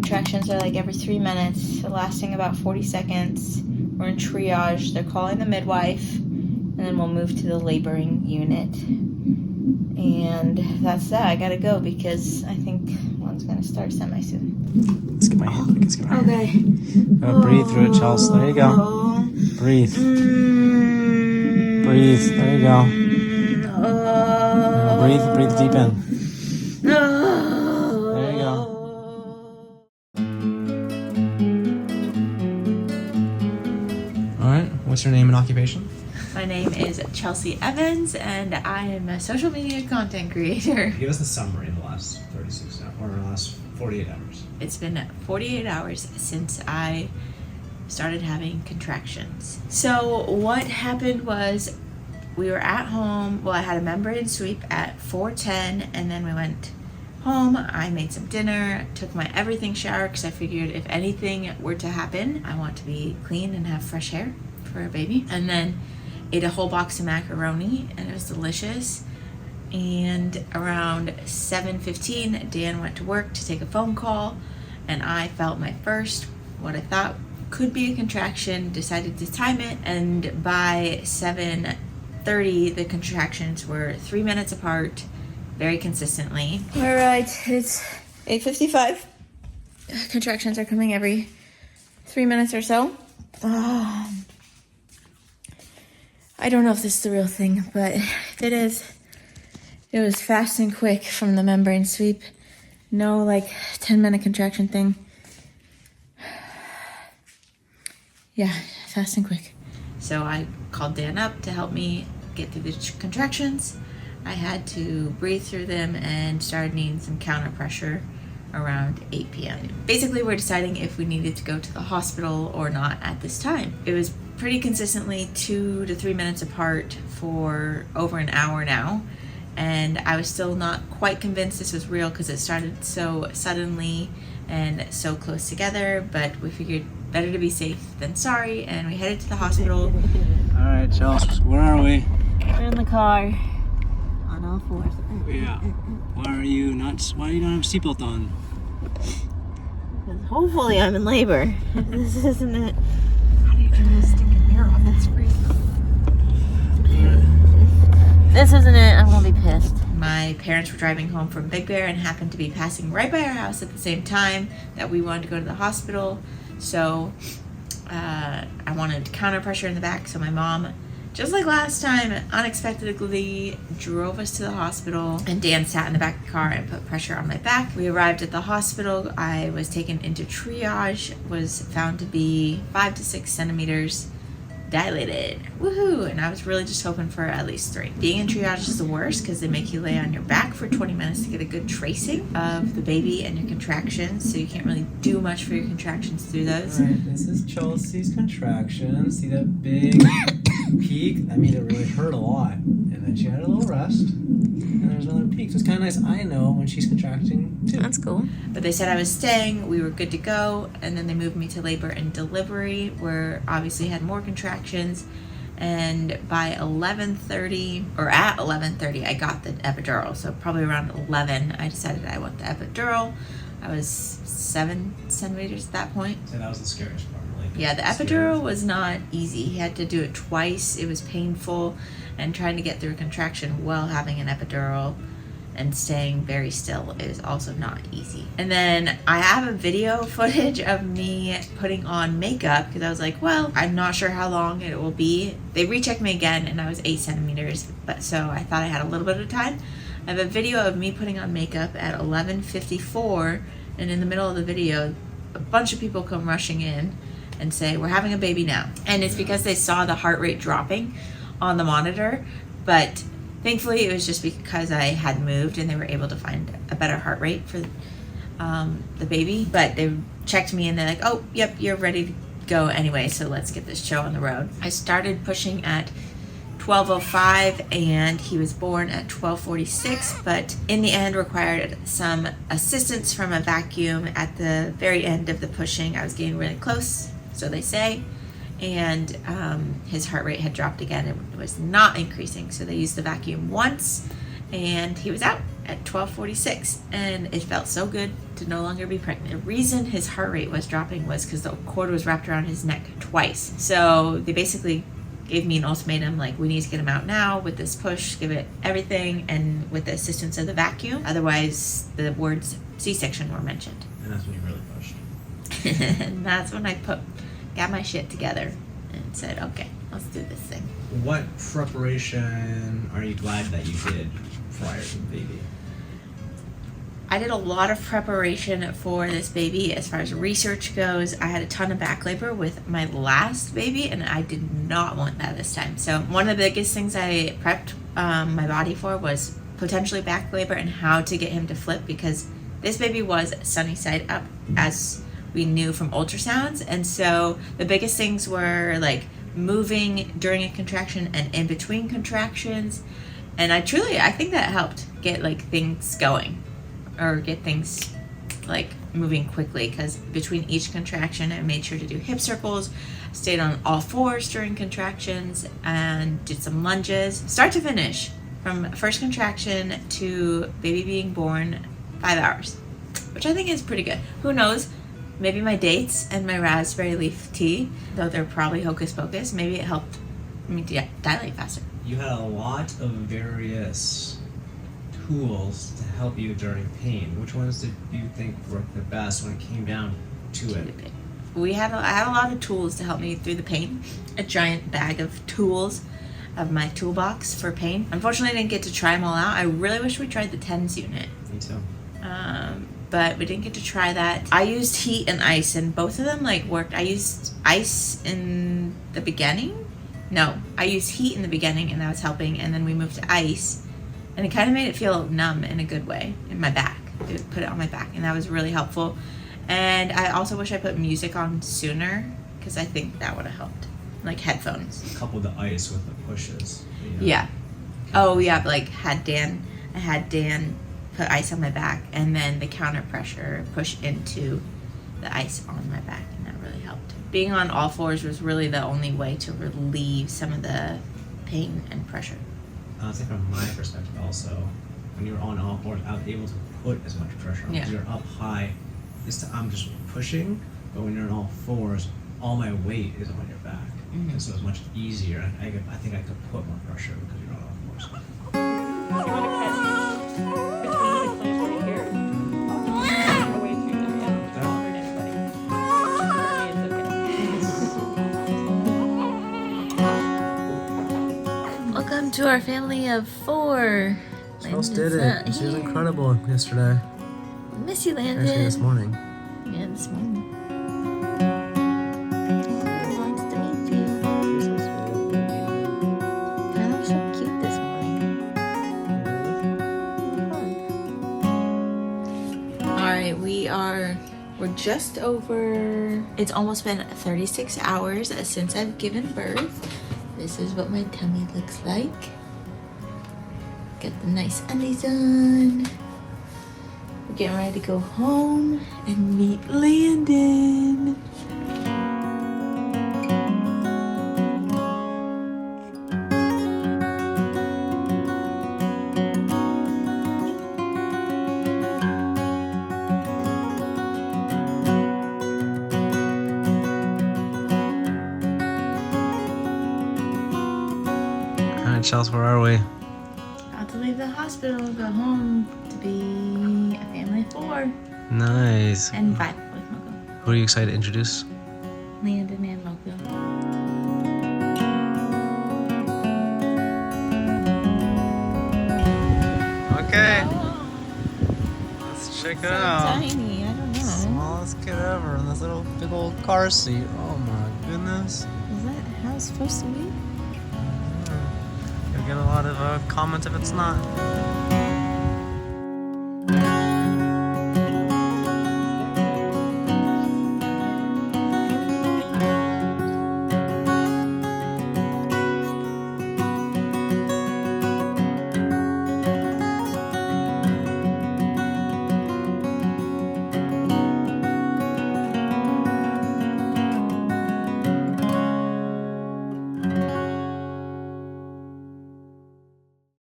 contractions are like every 3 minutes, lasting about 40 seconds. We're in triage. They're calling the midwife, and then we'll move to the laboring unit. And that's that. I gotta go because I think one's gonna start semi soon. Let's get my hand. Let's get my hand. Okay. Breathe through it, Chelsea. There you go. Breathe. Breathe. There you go. Breathe deep in. There you go. All right. What's your name and occupation? My name is Chelsea Evans, and I am a social media content creator. Give us the summary of the last 36 hours, or the last 48 hours. It's been 48 hours since I started having contractions. So what happened was we were at home. Well, I had a membrane sweep at 4:10, and then we went home. I made some dinner, took my everything shower because I figured if anything were to happen, I want to be clean and have fresh hair for a baby. And then ate a whole box of macaroni, and it was delicious. And around 7:15, Dan went to work to take a phone call, and I felt my first, what I thought could be a contraction, decided to time it, and by 7:30, the contractions were 3 minutes apart, very consistently. All right, it's 8:55. Contractions are coming every 3 minutes or so. I don't know if this is the real thing, but if it is, it was fast and quick from the membrane sweep. No, like 10-minute contraction thing. Yeah, fast and quick. So I called Dan up to help me get through the contractions. I had to breathe through them and started needing some counter pressure around 8 p.m. Basically, we're deciding if we needed to go to the hospital or not at this time. It was pretty consistently 2 to 3 minutes apart for over an hour now, and I was still not quite convinced this was real because it started so suddenly and so close together, but we figured better to be safe than sorry, and we headed to the hospital. All right, Chelsea, where are we? We're in the car on all fours. Yeah. Why are you not have seatbelt on? Hopefully I'm in labor. This isn't it. How do you turn this stinking mirror off? That's freezing. This isn't it. I'm gonna be pissed. My parents were driving home from Big Bear and happened to be passing right by our house at the same time that we wanted to go to the hospital. So I wanted counter pressure in the back, so my mom, just like last time, unexpectedly drove us to the hospital, and Dan sat in the back of the car and put pressure on my back. We arrived at the hospital. I was taken into triage, was found to be 5 to 6 centimeters dilated. Woohoo! And I was really just hoping for at least 3. Being in triage is the worst because they make you lay on your back for 20 minutes to get a good tracing of the baby and your contractions, so you can't really do much for your contractions through those. All right, this is Chelsea's contractions. See that big peak? That means it really hurt a lot. And then she had a little rest, and there's another peak. So it's kind of nice. I know when she's contracting too. That's cool. But they said I was staying, we were good to go, and then they moved me to labor and delivery, where obviously had more contractions. And by 11:30, or at 11:30, I got the epidural. So probably around 11, I decided I want the epidural. I was 7 centimeters at that point. So that was the scariest part. Like, Yeah, the epidural was not easy. He had to do it twice. It was painful, and trying to get through a contraction while having an epidural and staying very still is also not easy. And then I have a video footage of me putting on makeup because I was like, well, I'm not sure how long it will be. They rechecked me again and I was 8 centimeters, but so I thought I had a little bit of time. I have a video of me putting on makeup at 11:54, and in the middle of the video, a bunch of people come rushing in and say, we're having a baby now. And it's because they saw the heart rate dropping on the monitor, but thankfully it was just because I had moved and they were able to find a better heart rate for the baby. But they checked me and they're like, oh, yep, you're ready to go anyway, so let's get this show on the road. I started pushing at 12:05 and he was born at 12:46, but in the end required some assistance from a vacuum at the very end of the pushing. I was getting really close, so they say, and his heart rate had dropped again. It was not increasing, so they used the vacuum once and he was out, at 12:46, and it felt so good to no longer be pregnant. The reason his heart rate was dropping was because the cord was wrapped around his neck twice. So they basically gave me an ultimatum, like, we need to get him out now with this push, give it everything, and with the assistance of the vacuum. Otherwise, the words C-section were mentioned. And that's when you really pushed. And that's when I got my shit together and said, okay, let's do this thing. What preparation are you glad that you did prior to the baby? I did a lot of preparation for this baby as far as research goes. I had a ton of back labor with my last baby, and I did not want that this time. So one of the biggest things I prepped my body for was potentially back labor and how to get him to flip, because this baby was sunny side up, as we knew from ultrasounds. And so the biggest things were like moving during a contraction and in between contractions. And I think that helped get like things going, or get things like moving quickly, because between each contraction I made sure to do hip circles, stayed on all fours during contractions, and did some lunges. Start to finish, from first contraction to baby being born, 5 hours, which I think is pretty good. Who knows, maybe my dates and my raspberry leaf tea, though they're probably hocus pocus, maybe it helped me dilate faster. You had a lot of various tools to help you during pain. Which ones did you think worked the best when it came down to it? I had a lot of tools to help me through the pain. A giant bag of tools of my toolbox for pain. Unfortunately, I didn't get to try them all out. I really wish we tried the TENS unit. Me too. But we didn't get to try that. I used heat and ice, and both of them like worked. I used ice in the beginning. No, I used heat in the beginning, and that was helping. And then we moved to ice, and it kind of made it feel numb in a good way in my back. It put it on my back, and that was really helpful. And I also wish I put music on sooner, because I think that would have helped, like headphones. Couple the ice with the pushes. Yeah. Oh yeah, but like I had Dan put ice on my back, and then the counter pressure push into the ice on my back, and that really helped. Being on all fours was really the only way to relieve some of the pain and pressure. I think from my perspective also, when you were on all fours, I was able to put as much pressure on. Because you're up high, I'm just pushing, but when you're on all fours, all my weight is on your back. Mm-hmm. And so it's much easier. I think I could put more pressure because you're on all fours. Welcome to our family of 4. Chelsea did it. She was incredible yesterday. Miss you, Landon. Actually, this morning. Yeah, this morning. He wants to meet you. I look so cute this morning. Alright, we're just over, it's almost been 36 hours since I've given birth. This is what my tummy looks like. Got the nice undies on. We're getting ready to go home and meet Landon. Alright, Chelsea, where are we? About to leave the hospital, go home to be a family of 4 Nice. and 5 with Mogo. Who are you excited to introduce? Landon and Mogo. Okay. Let's check it out. Tiny, I don't know. Smallest kid ever in this little big old car seat. Oh my goodness. Is that how it's supposed to be? You'll get a lot of comments if it's not.